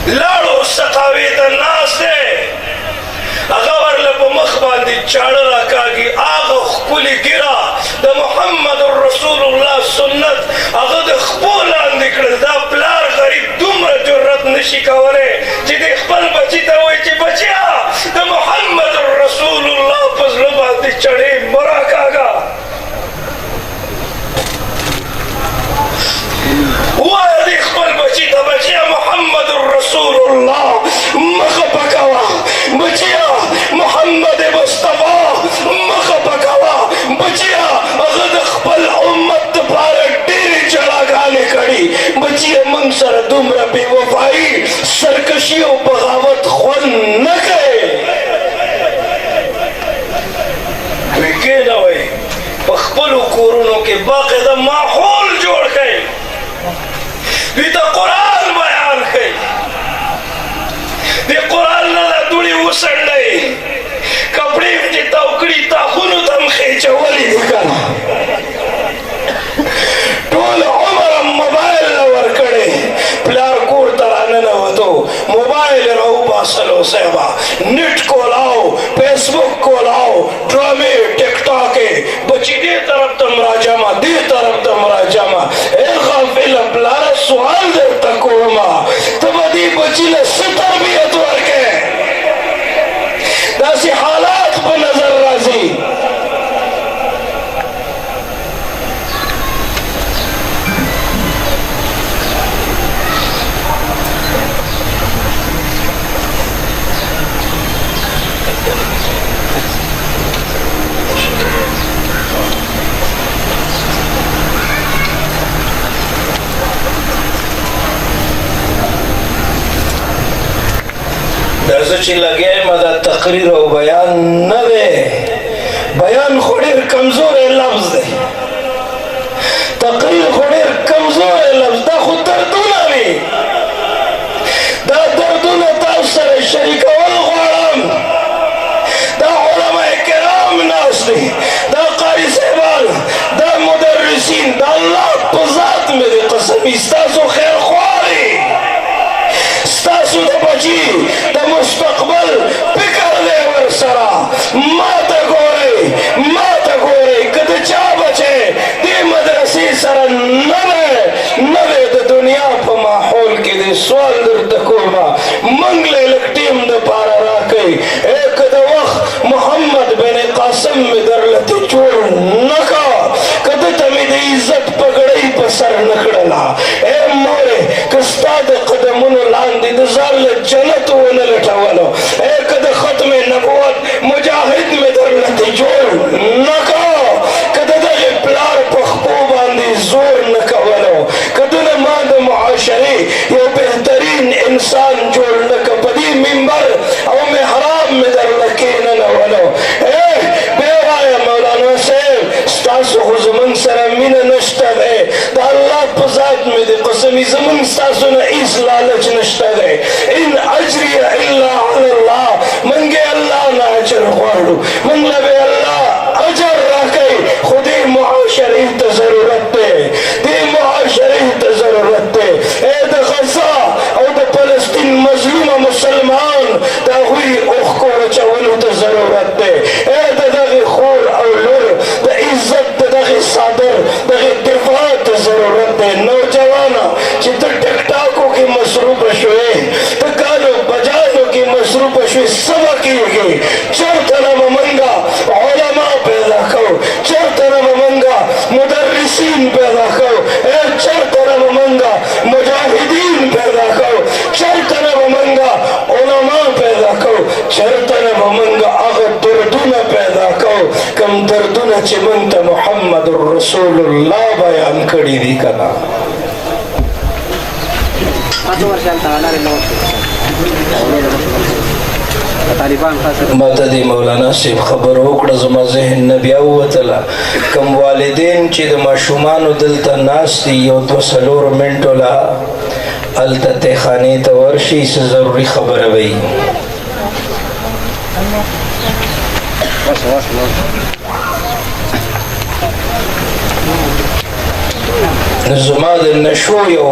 لاړو سقاوي ته ناست دی هغه ورله په مخ باندې چاړه راکاږي هغه ښکلې ږیره د محمد رسول الله سنت هغه د خپو لاندې کړل دا پلار غریب دومره جرت نشي کولی چې د خپل بچي ته وایي چې بچیا د محمد رسول الله په زړه باندې چړې مه راکاږه وایه د خپل بچي ته بچیا محمد رسول الله مخه پکوه بچیا محمد مصطفی مخه پکوه بچیا هغه د خپل امت دپاره ډېرې چړاګانې کړي بچیا موږ سره دومره بې وفایي سرکشي او بغاوت خوند نه کوي دوی کېنوئ په خپلو کورونو کې باقاعده ماحول جوړ کړئ دوی ته قرآن بیان کړئ د قرآن نه دا دوړې وڅنډئ کپړې هم چې تاو کړي تاخونو ته هم خېچولي دي که نه ټول عمر هم موبایل نه ورکړی پلار کور ته راننوتو موبایل یې راوباسلو صاحبه نیټ کولاو فیسبک کولاو ډرامې ټیک ټاک یې بچي دې طرف ته مراجمه دې طرف ته مراجمه ای غافله پلاره سوال درته کومه ته به دې بچي له څه تربیت ورکې داسې حالات په نظر راځي زه چې لګیا یم دا تقریر او بیان نه دی بیان خو ډېر کمزوری لفظ دی تقریر خو ډېر کمزوری لفظ دا خو دردونه وي دا دردونه تاسو سره شریکول غواړم دا علما کرام ناست دي دا قاري صاحبان دا مدرسین دا الله په ذات مې دی قسمي ستاسو خیر خواري ستاسو د بچي د مستقبل فکر دی ورسره ما ته ګورئ که د چا بچی دې مدرسې سره نه دی د دنیا په ماحول کې دی سوال درته کومه موږ له لږ ټیم دپاره راکئ که د وخت محمد بن قاسم مې درلته جوړ نه کا که ده ته مې د عزت پګړۍ په سر نه کړله ای مورې که ستا د قدمونو لاندې د ځان له جنت ونه لټولو که د ختم نبوت مجاهد مې درلته جوړ نه کا که د دغې پلار په خپو باندې زور نه کولو که دونه ما د معاشرې یو بهترین انسان جوړ نه که په دې منبر او محراب مې درله کېننولو بیا وایه مولانا صاحب ستاسو خو زمونږ سره مینه نشته دی د الله په ذات مې د قسمي زمونږ ستاسو نه هېڅ لالچ نشته دی ان اجري الا علی الله موږ یې الله نه اجر غواړو موږ له به الله اجر راکوي خو دې معاشرې ته ضرورت دی دې معاشرې ته ضرورت دی د غزا او د فلسطین مظلومه مسلمان د هغوی اوښکو اچولو ته ضرورت دی د دغې خور او لور د عزت د دغې صادر دغې دفاع ته ضرورت دی نوجوانه چې ته ټیک ټاکو کې مصروفه شوې ته ګانو بجانو کې مصروفه شوې څه به کېږي چېرته نه به موږ علما پیدا کوو چېرته نه به موږ مدرسین پیدا کوو چېرته نه به موږ مجاهدین پیدا کوو چېرته نه به موږ علما پیدا کوو چېرته نه به موږ هغه دردونه پیدا کوو کوم دردونه چې موږ ته محمد رسول الله بیان کړي دي که نه ماته د مولانا صاحب خبر وکړه زما ذهن نه بیا ووتله کوم والدین چې د ماشومانو دلته ناست دي یو دوه څلورو منټو له هلته تیخانې ته ورشي څه ضروري خبره به وي زما د نشو یو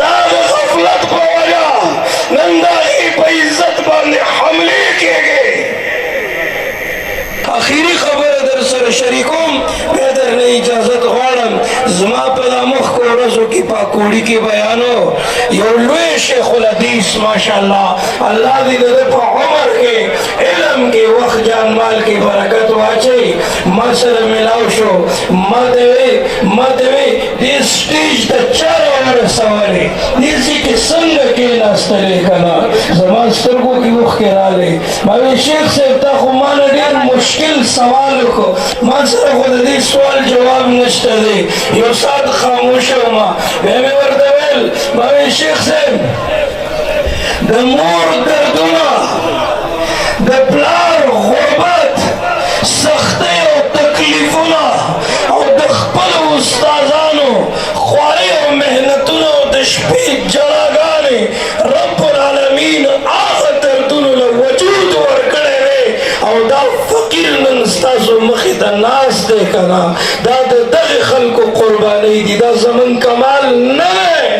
ستاد غفلت په وجه نن د هغې په عزت باندې حملې کېږي. آخري خبره در سره شریکوم بیا درنه اجازت غواړم. زما په دا مخکو ورځو کې پاکوړي کې بیانو یو لوی شیخ الحدیث ماشاءالله الله دې د ده په عمر کې علم کې وخت جان مال کې برکت واچوي ما سره ملاو شو. ما ته وی دې سټیج ته چا راورسولې دې ځای کې څنګه کېناستلې که نه زما سترګو کې اوښکې راغلې. ما وی شیخ صاحب تا خو ما نه ډېر مشکل سوال وکړو ما سره خو د دې سوال جواب نشته دی. یو ساعت خاموشه ومه بیا مې ورته ویل ما وی شیخ صاحب د مور دردونه د پلار غربت سختۍ او تکلیفونه او د خپلو استادانو خوارۍ او محنتونه او د شپې جړاګانې رب العالمین هغه دردونو له وجود ورکړی دی او دا فقیر نن ستاسو مخې ته ناست دی که نه دا د دغې خلکو قربانۍ دي دا زمون کمال نه دی.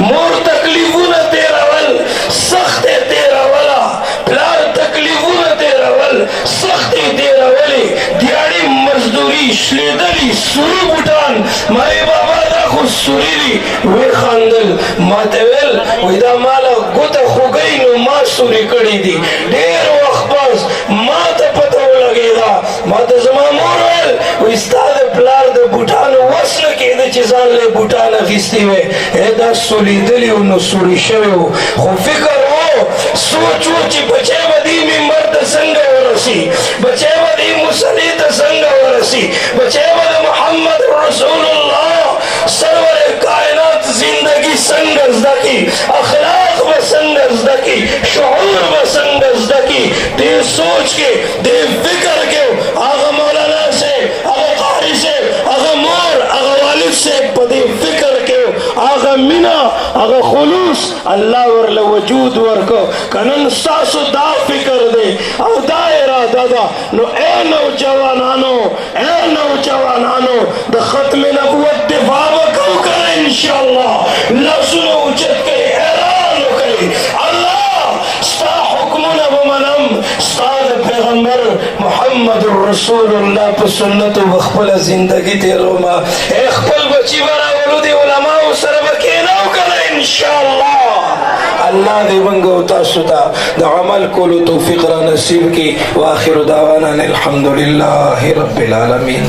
مور تکلیفونه تیرول سخت تیروله پلار تکلیفونه تیرول سخت تیرولې دیاړي مزدوري شلیدلي سوري بوټان مای بابا دا خو سوري دي وی خندل ما ته ویل وی دا ماله ګوته خوږی نو ما سوري کړي دي ډېر وخت پس ما ته پته ولګېده ما ته زما مور ویل وی ستا د پلار د بوټانو وس نه کېده چې ځان له بوټان اخیستې وی دا سولیدلي و نو سوري شوی و خو فکر سوچ و چې بچی به دې منبر ته څنګه ورسي بچی به دې مصلي ته څنګه ورسي بچی به د محمد رسول الله سرور کائنات زندگی څنګه زده کړي اخلاق به څنګه زده کړي شعور به څنګه زده کړي دې سوچ کې دې فکر کې هغه مولانا صاحب هغه قاري صاحب هغه مور هغه والد صاحب په دې فکر کې هغه مینا هغه خلوص الله ورله وجود ورکو کنن ستاسو دا فکر دی او دا اراده ده نو اے نوجوانانو د ختم نبوت دفاع وکړو کنه انشاءالله لاسونه اوچت کړئ اعلان وکړئ الله ستا حکمونه به منم ستا د پیغمبر محمد رسول الله په سنتو به خپله زندګي تېرومه خپل بچي به راولو دې علماو سره به کښېنو کنه انشاءالله الله دې موږ او تاسو ته د عمل کولو توفیق را نصیب کړي واخر دعوانا الحمد لله رب العالمین.